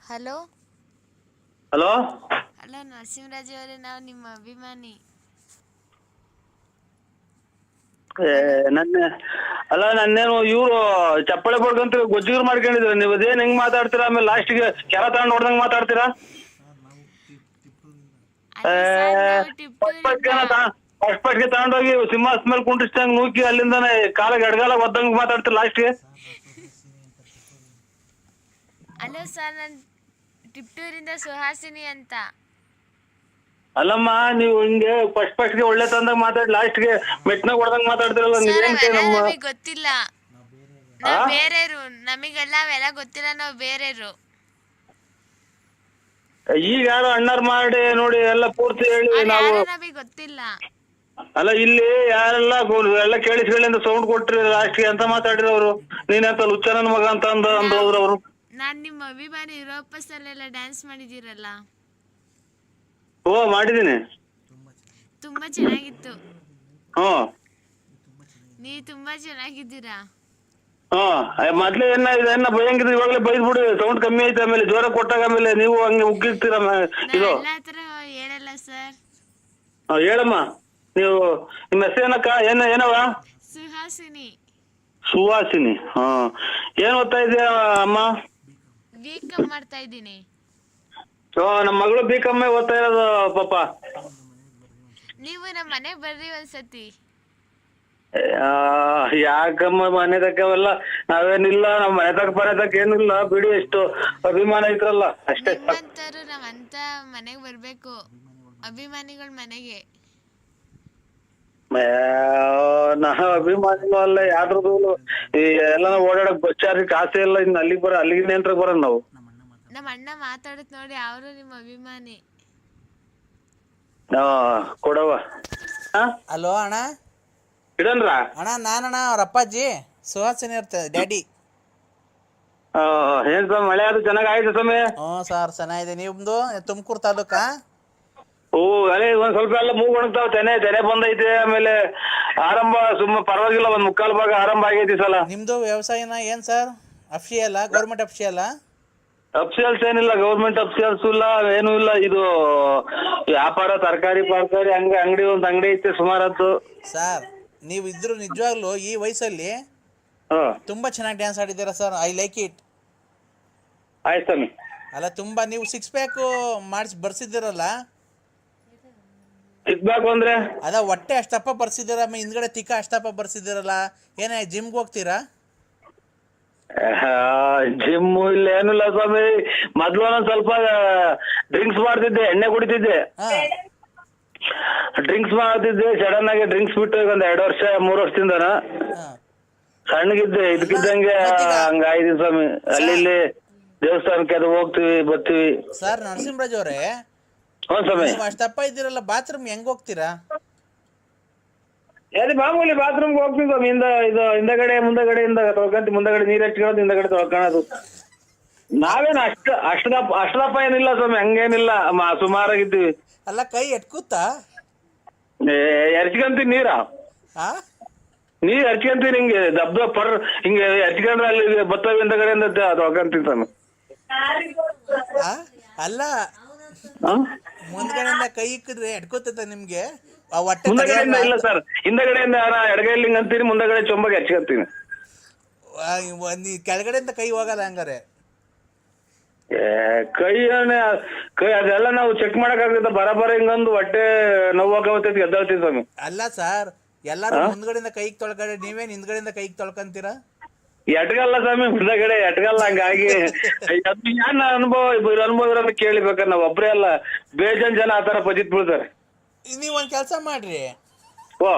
Hello hello. Hello Narasimharaj ಅವರೇ, ನಾವು ನಿಮ್ಮ ಅಭಿಮಾನಿ. ಹಲೋ ನನ್ನ ಅಲ್ಲ, ನನ್ನೇನು ಇವ್ರು ಚಪ್ಪಳೆ ಬಡ್ಕಂತ ಗೊಜ್ಜಿಗರು ಮಾಡ್ಕೊಂಡಿದ್ರ ನೀವು. ಅದೇನ್ ಹೆಂಗ್ ಮಾತಾಡ್ತೀರಾ? ಆಮೇಲೆ ಲಾಸ್ಟ್ಗೆ ಕೆರ ತಗೊಂಡ್ ನೋಡ್ದಂಗ್ ಮಾತಾಡ್ತೀರಾ? ಅಲ್ಲ ಸರ್, ನಾವು ಟಿಪ್ಟೂರಿಂದ. ಫಸ್ಟ್ ಪಟ್ಗೆ ತಗೊಂಡೋಗಿ ಸಿಂಹಾಸ್ ಮೇಲೆ ಕುಂಟಿಸ್ದಂಗ್ ನೂಕಿ ಅಲ್ಲಿಂದಾನೆ ಕಾಲಿಗೆ ಎಡಗಾಲ ಒದ್ದಂಗ್ ಮಾತಾಡ್ತೀರಾ ಲಾಸ್ಟ್ಗೆ. ಹಲೋ ಸರ್, ನಾನು ಟಿಪ್ಟೂರಿಂದ ಸುಹಾಸಿನಿ ಅಂತ. ಅಲ್ಲಮ್ಮ, ನೀವು ಹಿಂಗೆ ಫಸ್ಟ್ ಗೆ ಒಳ್ಳೆ ತಂದಾಗ ಮಾತಾಡಿ ಲಾಸ್ಟ್ಗೆ ಮೆಟ್ನಾಗ ಹೊಡ್ದಂಗ್ ಮಾತಾಡ್ತಿರಲ್ಲ, ಸರ್ ನೀವೇನ್ ಅವೆಲ್ಲ ನಮ್ಮ ನಮಗೆ ಗೊತ್ತಿಲ್ಲ. ಆ ನಾವು ಬೇರೆಯವರು, ನಮಗೆಲ್ಲ ಅವೆಲ್ಲ ಗೊತ್ತಿಲ್ಲ, ನಾವು ಬೇರೆಯವರು. ಈಗ ಯಾರು ಅಣ್ಣಾರ್ ಮಾಡಿ ನೋಡಿ ಎಲ್ಲ ಪೂರ್ತಿ ಹೇಳಿ ಅವ್ರು ನಾವು. ಯಾರೋ ನಮಗೆ ಗೊತ್ತಿಲ್ಲ. ಅಲ್ಲ, ಇಲ್ಲಿ ಯಾರೆಲ್ಲ ಎಲ್ಲ ಕೇಳಿಸ್ಕೊಳ್ಳಿ ಅಂತ ಸೌಂಡ್ ಕೊಟ್ರಿ ಲಾಸ್ಟ್ಗೆ ಅಂತ ಮಾತಾಡಿದವರು. ನೀನಂತ ಲುಚ್ಚನನ್ ಮಗ ಅಂತ ಅಂದ್ ಹೋದ್ರು ಅವರು. ನಾನು ನಿಮ್ಮ ಅಭಿಮಾನಿ. ಯುರೋಪಸ್ಸಲ್ಲೆಲ್ಲ ಡ್ಯಾನ್ಸ್ ಮಾಡಿದ್ದೀರಲ್ಲ. ಓ, ಮಾಡಿದೀನಿ. ತುಂಬಾ ಚೆನ್ನಾಗಿತ್ತು. ಹ್ಮ್ ನೀವು ತುಂಬಾ ಚೆನ್ನಾಗಿದ್ದೀರಾ. ಮೊದ್ಲೇ ಏನ ಭಯಂಗಿದ್ರೆ ಇವಾಗಲೇ ಬೈದ್ಬಿಡಿ. ಸೌಂಡ್ ಕಮ್ಮಿ ಐತೆ, ಆಮೇಲೆ ಜ್ವರ ಕೊಟ್ಟಾಗ ಆಮೇಲೆ ನೀವು ಹಂಗೆ ಉಗ್ಗಿರ್ತೀರ ಇದು. ನಾವೆಲ್ಲ ಆ ಥರ ಹೇಳಲ್ಲ ಸರ್. ಹೇಳಮ್ಮ, ನೀವು ನಿಮ್ಮ ಹೆಸರು ಏನಕ್ಕ? ಏನವ? ಸುಹಾಸಿನಿ. ಸುವಾಸಿನಿ. ಏನ್ ಓದ್ತಾ ಇದೆಯಾ ಅಮ್ಮ? B.Com ಮಾಡ್ತಾ ಇದ್ದೀನಿ. ನಮ್ಮ ಮಗಳು B.Com ಓದ್ತಾ ಇರೋದು ಪಾಪ. ನೀವು ನಮ್ಮ ಮನೆಗೆ ಬರ್ರಿ ಒಂದ್ಸತಿ. ಯಾಕಮ್ಮ ಮನೆ ತಕ್ಕವೆಲ್ಲ? ನಾವೇನಿಲ್ಲ, ನಮ್ಮ ಮನೆ ತಕ್ಕ ಏನಿಲ್ಲ ಬಿಡಿ. ಎಷ್ಟು ಅಭಿಮಾನ ಇದ್ರಲ್ಲ ಅಷ್ಟೇ. ನಿಮ್ಮಂತರು ನಾವಂತ ಮನೆಗೆ ಬರ್ಬೇಕು, ಅಭಿಮಾನಿಗಳ ಮನೆಗೆ. ನಾವು ಅಭಿಮಾನಿಗಳು ಅಲ್ಲ ಯಾರ್ದು. ಈ ಎಲ್ಲ ಓಡಾಡಕ್ ಬಸ್ ಚಾರ್ಜ್ ಕಾಸೆ ಇಲ್ಲ. ಇನ್ನು ಅಲ್ಲಿಗೆ ನೆಂಟ್ರಿಗೆ ಬರೋಣ ನಾವು. ನಮ್ಮ ಅಣ್ಣ ಮಾತಾಡತ್ ನೋಡಿ, ಅವರು ನಿಮ್ಮ ಅಭಿಮಾನಿ. ಕೊಡವ. ಹಲೋ ಅಣ್ಣ. ಇಡನ್ರ ಅಣ್ಣ, ನಾನಣ್ಣ ಅವ್ರ ಅಪ್ಪಾಜಿ ಸುಹಾಸಿನಿ ಇರ್ತದೆ ಡ್ಯಾಡಿ. ಏನ್ ಸ್ವಾಮಿ, ಮಳೆ ಅದು ಚೆನ್ನಾಗ್ ಆಯ್ತು ಸ್ವಾಮಿ? ಹ್ಞೂ ಸರ್, ಚೆನ್ನಾಗಿದೆ. ನಿಮ್ದು ತುಮಕೂರು ತಾಲೂಕಾ? ಅದೇ ಒಂದ್ ಸ್ವಲ್ಪ ಎಲ್ಲ ಮೂಗ್ ಒಣಗ್ತಾವ. ತೆನೆ ಬಂದೈತೆ. ಆಮೇಲೆ ಆರಂಭ ಪರವಾಗಿಲ್ಲ, ಒಂದ್ ಮುಕ್ಕಾಲು ಭಾಗ ಆರಂಭ ಆಗೈತಿ ಸಲ. ನಿಮ್ದು ವ್ಯವಸಾಯನ ಏನ್ ಸರ್? ಅಫ್ಷಿಯಲ್ಲ, ಗೌರ್ಮೆಂಟ್ ಅಫ್ಷಿಯಲ್ಲ? ಅಫ್ಸಿಯಲ್ಸ್ ಏನಿಲ್ಲ, ಗೌರ್ಮೆಂಟ್ ಅಫ್ಸಿಯಲ್ಸ್ ಇಲ್ಲ, ಏನೂ ಇಲ್ಲ. ಇದು ವ್ಯಾಪಾರ, ತರಕಾರಿ ಹಂಗ ಒಂದ್ ಅಂಗಡಿ ಐತೆ ಸುಮಾರದ್ದು. ಸರ್, ನೀವು ಇದ್ರು ನಿಜವಾಗ್ಲೂ ಈ ವಯಸ್ಸಲ್ಲಿ ತುಂಬಾ ಚೆನ್ನಾಗಿ ಡ್ಯಾನ್ಸ್ ಆಡಿದ್ದೀರಾ ಸರ್. I like it. ಆಯ್ತು ಸ್ವಾಮಿ. ಅಲ್ಲ, ತುಂಬಾ ನೀವು 6 ಪ್ಯಾಕ್ ಮಾಡಿಸಿ ಬರ್ಸಿದ್ದೀರಲ್ಲ. ಸಿಗ್ಬೇಕು ಅಂದ್ರೆ ಅದ ಹೊಟ್ಟೆ ಅಷ್ಟಪ್ಪ ಬರ್ಸಿದ್ದೀರ, ಹಿಂದ್ಗಡೆ ತಿಕ್ಕ ಅಷ್ಟಪ್ಪ ಬರ್ಸಿದ್ದೀರಲ್ಲ. ಏನೇ ಜಿಮ್ಗೆ ಹೋಗ್ತೀರಾ? ಜಿಮ್ ಇಲ್ಲ, ಏನಿಲ್ಲ ಸ್ವಾಮಿ. ಮೊದ್ಲು ಒಂದೊಂದ್ ಸ್ವಲ್ಪ ಡ್ರಿಂಕ್ಸ್ ಮಾಡ್ತಿದ್ದೆ, ಎಣ್ಣೆ ಕುಡಿತಿದ್ದೆ. ಡ್ರಿಂಕ್ಸ್ ಮಾಡ್ತಿದ್ದೆ, ಸಡನ್ ಆಗಿ ಡ್ರಿಂಕ್ಸ್ ಬಿಟ್ಟು ಒಂದ್ 2 ವರ್ಷ 3 ವರ್ಷದಿಂದ ಸಣ್ಣಗಿದ್ದೆ. ಇದಕ್ಕಿದ್ದಂಗೆ ಹಂಗಾಯ್ತು ಸ್ವಾಮಿ. ಅಲ್ಲಿ ದೇವಸ್ಥಾನಕ್ಕೆ ಅದು ಹೋಗ್ತಿವಿ ಬರ್ತೀವಿ. ಸರ್ ನರಸಿಂಹರಾಜ್ ಅವರೇ, ನೀವು ಅಷ್ಟಪ್ಪ ಇದ್ದೀರಲ್ಲ, ಬಾತ್ರೂಮ್ ಹೆಂಗ್ ಹೋಗ್ತೀರಾ? ಅದೇ ಮಾಮೂಲಿ ಬಾತ್ರೂಮ್ಗೆ ಹೋಗ್ತೀವಿ ಸ್ವಾಮಿ. ಮುಂದಗಡೆಯಿಂದ ತೊಳ್ಕೊಂತೀವಿ. ಮುಂದಗಡೆ ನೀರ್ ಹಚ್ಕೊಳ್ಳೋದು, ಹಿಂದಗಡೆ ತೊಳ್ಕೊಳ್ಳೋದು. ನಾವೇನು ಅಷ್ಟದಪ್ಪ ಏನಿಲ್ಲ ಸ್ವಾಮಿ, ಹಂಗೇನಿಲ್ಲ. ಸುಮಾರಾಗಿದ್ದೀವಿ. ಅಲ್ಲ, ಕೈ ಎಟ್ಕೂತಾ? ಎರ್ಚ್ಕೊಂತೀವಿ ನೀರ್ ಹರ್ಚ್ಕೊಂತೀವಿ. ಹಿಂಗೆ ಹಿಂಗೆ ಹರ್ಚ್ಕೊಂಡ್ರೆ ಅಲ್ಲಿ ಬತ್ತವೆ ಹಿಂದಗಡೆಯಿಂದ ತೊಳ್ಕೊಂತೀವಿ ಸ್ವಾಮಿ. ಅಲ್ಲ, ಮುಂದ್ಗಡೆಯಿಂದ ಕೈ ಇಕ್ಕಿದ್ರೆ ಎಟ್ಕೋತೈತ ನಿಮ್ಗೆ? ಮುಂದಗಡೆಯಿಂದ ಇಲ್ಲ ಸರ್, ಹಿಂದಗಡೆಯಿಂದ ಎಡಗೈಲಿ ಹಿಂಗ್ ಅಂತೀನಿ, ಮುಂದಗಡೆ ಚೊಂಬಗೆ ಹಚ್ಕೊಂತೀನಿ. ಕೆಳಗಡೆಯಿಂದ ಕೈ ಹೋಗಲ್ಲ ಹಂಗಾರೆ? ಕೈ ಅದೆಲ್ಲ ನಾವು ಚೆಕ್ ಮಾಡಕ್ ಆಗುತ್ತೆ. ಬರ ಹಿಂಗೊಂದು ಹೊಟ್ಟೆ ನೋವಾಗತೈತಿ, ಎದ್ದಾಳ್ತೀವಿ ಸ್ವಾಮಿ. ಅಲ್ಲ ಸರ್, ಎಲ್ಲಾರು ಮುಂದ್ಗಡೆಯಿಂದ ಕೈಗೆ ತೊಳ್ಕೊಂಡ್ರೆ ನೀವೇನ್ ಹಿಂದ್ಗಡೆಯಿಂದ ಕೈಗೆ ತೊಳ್ಕೊಂತೀರಾ? ಎಟ್ಗಲ್ಲ ಸ್ವಾಮಿ, ಮುಂದಗಡೆ ಎಟ್ಗಲ್ಲ. ಹಂಗಾಗಿ ಏನ್ ಅನುಭವ ಇರೋದು ಕೇಳಿಬೇಕಾರೆ ನಾವ್ ಒಬ್ರೇ ಅಲ್ಲ, ಬೇಜನ್ ಜನ ಆತರ ಪಜಿತ್ ಬೀಳ್ತಾರೆ. ನೀವ್ ಒಂದ್ ಕೆಲ್ಸ ಮಾಡ್ರಿ,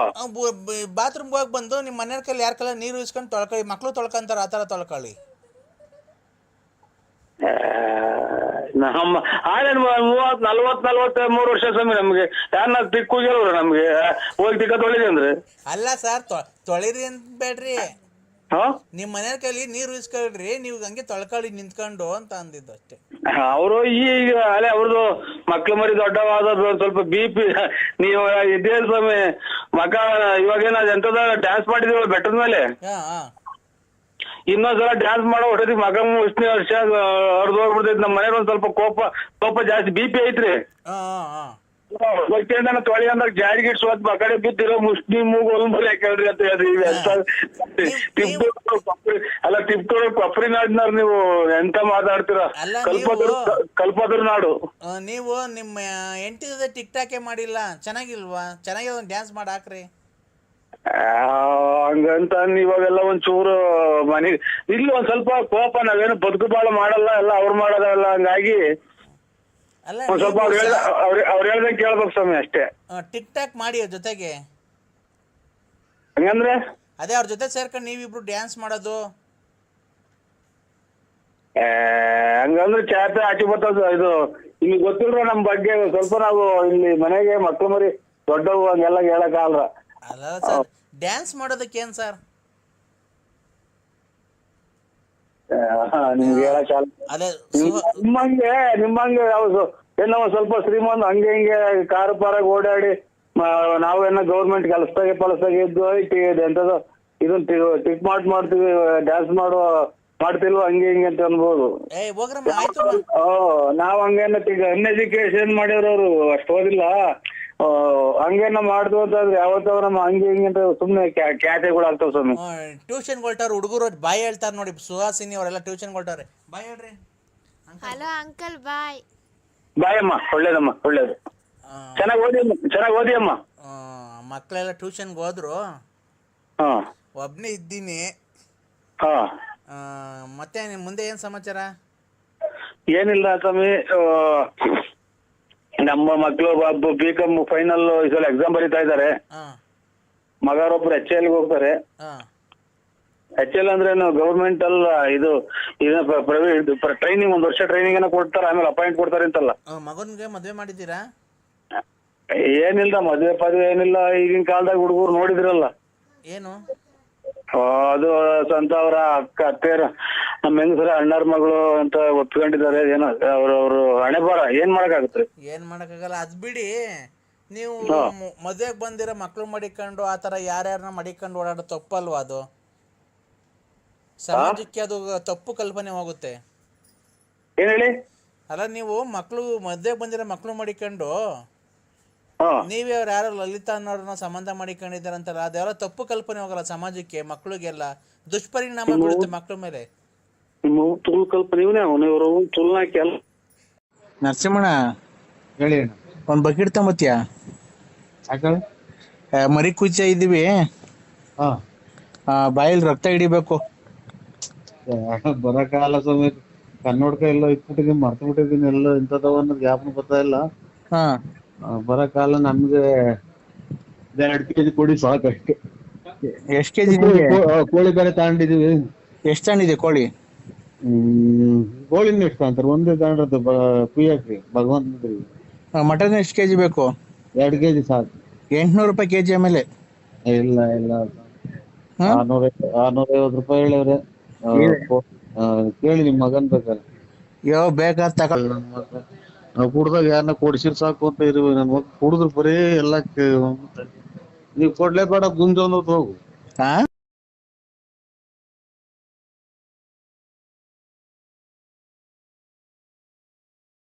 ಬಾತ್ರೂಮ್ ಹೋಗಿ ಬಂದು ನಿಮ್ ಮನೆಯ ಕೈಲಿ ಯಾರ ಕೈಲಿ ನೀರು ಇಸ್ಕೊಂಡು ತೊಳ್ಕೊಳ್ಳಿ. ಮಕ್ಳು ತೊಳ್ಕೊಂತಾರ, ಆತರ ತೊಳ್ಕೊಳ್ಳಿ. ನಮ್ಮ 40-43 ವರ್ಷ ಸ್ವಾಮಿ. ನಮ್ಗೆ ಯಾರನ್ನ ತಿಕ್ಕೋಗಿರೋರು ನಮ್ಗೆ ಹೋಗಿ ತಿಕ್ಕ ತೊಳಿದೆ ಅಂದ್ರೆ. ಅಲ್ಲ ಸರ್, ತೊಳಿರಿ ಅಂತ ಬೇಡ್ರಿ, ನಿಮ್ ಮನೆಯ ಕೈಲಿ ನೀರು ಇಸ್ಕೊಳ್ರಿ, ನೀವು ಹಂಗೆ ತೊಳ್ಕೊಳ್ಳಿ ನಿಂತ್ಕೊಂಡು ಅಂತ ಅಂದಿದ್ದು ಅಷ್ಟೇ. ಅವರು ಈಗ ಅಲ್ಲೇ ಅವ್ರದ್ದು ಮಕ್ಳು ಮರಿ ದೊಡ್ಡವಾದ ಸ್ವಲ್ಪ BP. ನೀವು ಇದೇ ಸ್ವಾಮಿ ಮಕ್ಕ ಇವಾಗೇನ ಎಂತದ ಡ್ಯಾನ್ಸ್ ಮಾಡಿದೀವಿ ಬೆಟ್ಟದ ಮೇಲೆ. ಇನ್ನೊಂದ್ಸಲ ಡ್ಯಾನ್ಸ್ ಮಾಡೋ ಹೊಟ್ಟದಿ ಮಗ ಮುಷ್ಣಿ ವರ್ಷ ಹೊಡೆದು ಹೋಗ್ಬಿಡ್ತೈತಿ. ನಮ್ಮ ಮನೇಲಿ ಒಂದ್ ಸ್ವಲ್ಪ ಕೋಪ ಜಾಸ್ತಿ BP ಐತ್ರಿ. ಹಾ ಹಾ ನಾನು ತೊಳಿ ಅಂದಾಗ ಜಾರಿಗೆ ಇಡ್ಸುವತ್ ಕಡೆ ಬಿದ್ದಿರೋ ಮುಷ್ಣಿ ಮೂಗು ಒಲ್ಬರಿ ಕೇಳ್ರಿ ಅಂತ ಹೇಳ್ರಿ. ಅಲ್ಲ ಟಿಪ್ಟೂರು ಕೊಪ್ರಿ ನಾಡಿನಾರ್ ನೀವು ಎಂತ ಮಾತಾಡ್ತೀರಾ? ಅಲ್ಲ, ಕಲ್ಪತರು ನಾಡು. ನೀವು ನಿಮ್ಮ ಹೆಂಡತಿ ಜೊತೆ ಟಿಕ್ ಟಾಕೆ ಮಾಡಿಲ್ಲ, ಚೆನ್ನಾಗಿಲ್ವಾ? ಚೆನ್ನಾಗಿ ಒಂದು ಡ್ಯಾನ್ಸ್ ಮಾಡಿ ಹಾಕ್ರಿ. ಹಂಗಂತ ಇವಾಗೆಲ್ಲ ಒಂಚೂರು ಮನೆ ಇಲ್ಲಿ ಒಂದ್ ಸ್ವಲ್ಪ ಕೋಪ, ನಾವೇನು ಬದುಕು ಬಾಳ ಮಾಡಲ್ಲ, ಎಲ್ಲ ಅವ್ರು ಮಾಡೋದಲ್ಲ. ಹಂಗಾಗಿ ಅಲ್ಲ, ಒಂದ್ ಸ್ವಲ್ಪ ಅವ್ರು ಹೇಳ್ದಂಗೆ ಕೇಳ್ಬೇಕು ಸ್ವಾಮಿ ಅಷ್ಟೇ. ಟಿಕ್ ಟಾಕ್ ಮಾಡಿ ಅವ್ರ ಜೊತೆಗೆ. ಹಂಗಂದ್ರೆ ಅದೇ ಅವ್ರ ಜೊತೆ ಸೇರ್ಕೊಂಡು ನೀವಿಬ್ರು ಡ್ಯಾನ್ಸ್ ಮಾಡೋದು. ಹಂಗಂದ್ರೆ ಚಾತೆ ಆಚೆ ಬರ್ತದ. ಇದು ನಿಮ್ಗೆ ಗೊತ್ತಿಲ್ರ ನಮ್ ಬಗ್ಗೆ ಸ್ವಲ್ಪ. ನಾವು ಇಲ್ಲಿ ಮನೆಗೆ ಮಕ್ಳು ಮರಿ ದೊಡ್ಡವು ಹಂಗೆಲ್ಲ ಹೇಳಕ್ ಆಗಲ್ಲ. ಅಲ್ಲ ಸರ್, ಡ್ಯಾನ್ಸ್ ಮಾಡೋದಕ್ಕೆ ಏನ್ ಸರ್? ನಿಮ್ಗೆ ಹೇಳಕ್ ಆಗಲ್ಲ. ಅದೇ ನಿಮ್ಮಂಗೆ ಯಾವ್ದು ಏನೋ ಸ್ವಲ್ಪ ಶ್ರೀಮಂತ ಹಂಗೆ ಹಿಂಗೆ ಕಾರು ಪಾರಾಗ ಓಡಾಡಿ ನಾವೇನೋ ಗೌರ್ಮೆಂಟ್ ಕೆಲಸದಾಗೆ ಇದ್ದು ಎಂತದ ಇದನ್ನ ಟಿಕ್ ಮಾಡ್ತೀವಿ, ಡ್ಯಾನ್ಸ್ ಮಾಡ್ತಿಲ್ವ ಹಂಗೆ ಹಿಂಗೆ ಅಂತ ಅನ್ಬೋದು. ನಾವ್ ಹಂಗೇನ ಅನ್ಎಜುಕೇಶನ್ ಮಾಡಿರೋರು ಅಷ್ಟು ಓದಿಲ್ಲ, ಹಂಗೇನ ಮಾಡ್ದು ಅಂತಂದ್ರೆ ಯಾವತ್ತವ ನಮ್ಮ ಹಂಗೆ ಹಿಂಗೆ ಅಂತ ಸುಮ್ನೆ ಖ್ಯಾತೆಗಳು ಆಗ್ತಾವ ಸ್ವಾಮಿ. ಟ್ಯೂಷನ್ ಕೊಳ್ತಾರ ಹುಡುಗರು ಬಾಯ್ ಹೇಳ್ತಾರ ನೋಡಿ. ಸುಹಾಸಿನಿ ಅವರೆಲ್ಲ ಟ್ಯೂಷನ್ ಕೊಳ್ತಾವ್ರೆ. ಬಾಯ್ ಹೇಳ್ರಿ. ಹಲೋ ಅಂಕಲ್, ಬಾಯ್. ಬಾಯ್ ಅಮ್ಮ, ಒಳ್ಳೇದಮ್ಮ, ಒಳ್ಳೇದು. ಚೆನ್ನಾಗಿ ಓದಿ ಅಮ್ಮ. ಮಕ್ಕಳೆಲ್ಲ ಟ್ಯೂಷನ್ಗೆ ಹೋದ್ರು, ಒಬ್ನೇ ಇದ್ದೀನಿ. ಮತ್ತೆ ಮುಂದೆ ಏನ್ ಸಮಾಚಾರ? ಏನಿಲ್ಲ ಸ್ವಾಮಿ, ನಮ್ಮ ಮಕ್ಕಳು BCom ಫೈನಲ್ ಈ ಸಲ ಎಕ್ಸಾಮ್ ಬರೀತಾ ಇದ್ದಾರೆ. ಮಗರೊಬ್ರು HL ಹೋಗ್ತಾರೆ. HL ಅಂದ್ರೆ ಗೌರ್ಮೆಂಟ್ ಅಲ್ಲ, ಇದು ಪ್ರೈವೇಟ್ ಟ್ರೈನಿಂಗ್, 1 ವರ್ಷ ಟ್ರೈನಿಂಗ್ ಏನೋ ಕೊಡ್ತಾರೆ, ಆಮೇಲೆ ಅಪಾಯಿಂಟ್ ಕೊಡ್ತಾರೆ ಅಂತಲ್ಲ. ಮಗನ್ಗೆ ಮದ್ವೆ ಮಾಡಿದ್ದೀರಾ? ಏನಿಲ್ಲ, ಮದ್ವೆ ಪದ್ವೆ ಏನಿಲ್ಲ. ಈಗಿನ ಕಾಲದಾಗ ಹುಡುಗರು ನೋಡಿದ್ರಲ್ಲ ಏನು ಅದು ಸ್ವಂತ ಅವರ ಅತ್ತೆಯರ ನಮ್ಮ ಹೆಂಗಸರ ಅಣ್ಣರ ಮಗಳು ಅಂತ ಒಪ್ಕೊಂಡಿದ್ದಾರೆ. ಏನೋ ಅವ್ರವ್ರು ಹಣೆ ಬರ, ಏನ್ ಮಾಡಕ್ಕಾಗತ್ರಿ? ಏನ್ ಮಾಡಕ್ಕಾಗಲ್ಲ, ಅದ್ ಬಿಡಿ. ನೀವು ಮದ್ವೆಗ್ ಬಂದಿರೋ ಮಕ್ಳು ಮಡಿಕೊಂಡು ಆತರ ಯಾರ್ಯಾರನ್ನ ಮಡಿಕೊಂಡು ಓಡಾಡೋ ತಪ್ಪಲ್ವಾ? ಅದು ಸಮಾಜಕ್ಕೆ ಅದು ತಪ್ಪು ಕಲ್ಪನೆ ಹೋಗುತ್ತೆ. ಏನ್ ಹೇಳಿ? ಅಲ್ಲ, ನೀವು ಮದ್ವೆಗ್ ಬಂದಿರೋ ಮಕ್ಳು ಮಡಿಕೊಂಡು ನೀವೇ ಅವ್ರು ಯಾರೋ ಲಲಿತಾ ಅನ್ನೋರನ್ನ ಸಂಬಂಧ ಮಾಡಿಕೊಂಡಿದ್ದಾರಂತಲ್ಲ, ಅದೆಲ್ಲ ತಪ್ಪು ಕಲ್ಪನೆ ಹೋಗಲ್ಲ ಸಮಾಜಕ್ಕೆ, ಮಕ್ಳಿಗೆಲ್ಲ ದುಷ್ಪರಿಣಾಮ ಬೀಳುತ್ತೆ ಮಕ್ಳ ಮೇಲೆ. ನರಸಿಂಹಣ್ಣ ಹೇಳಿ. ಒಂದ್ ಬಕೆಟ್ ತಗೊಂಬತ್ತೀಯ? ಮರಿ ಕುಚ್ಚ ಇದೀವಿ, ಬಾಯಲ್ಲಿ ರಕ್ತ ಹಿಡಿಬೇಕು. ಬರಕಾಲ ಸ್ವಾಮಿ, ಕನ್ನಡಕ ಎಲ್ಲ ಇಟ್ಬಿಟ್ಟಿದೀನಿ, ಮರ್ತು ಬಿಟ್ಟಿದೀನಿ. ಎಲ್ಲ ಇಂಥದವ ಅನ್ನೋದು ಜ್ಞಾಪನ ಬರ್ತಾ ಇಲ್ಲ. ಬರಕಾಲ ನಮ್ಗೆ 2 kg ಕೊಡಿ ಸಾಕಷ್ಟೇ. ಎಷ್ಟ್ ಕೆಜಿ ಕೋಳಿ ಬೇರೆ ತಗೊಂಡಿದೀವಿ. ಎಷ್ಟ್ ತಗೊಂಡಿದೆ ಕೋಳಿ? ಕೋಳಿನ ಎಷ್ಟು ಅಂತಾರೆ, ಒಂದೇ ತಗೊಂಡ್ರದ್ದು ಕುಯ್ಯಾಕ್ರಿ ಭಗವಂತನಿಗೆ. ಮಟನ್ ಎಷ್ಟ್ ಕೆಜಿ ಬೇಕು? 2 kg ಸಾಕು. 800 ರೂಪಾಯಿ ಕೆಜಿ. ಆಮೇಲೆ ಇಲ್ಲ 650 ರೂಪಾಯಿ ಹೇಳವ್ರೆ. ಕೇಳಿ ನಿಮ್ ಮಗನ್ ಬೇಕಾದ್ರೆ. ಬೇಕಾದ ತಗೊಳ್ಳಿ. ನಾವು ಕುಡ್ದಾಗ ಯಾರನ್ನ ಕೊಡ್ಸಿರ್ ಸಾಕು ಅಂತ ಇರುವೆ. ನನ್ ಮಗ ಕುಡಿದ್ರು ಬರೀ ಎಲ್ಲ ನೀವು ಕೊಡ್ಲೇಬೇಡ, ಗುಂಜ ಹೋಗು.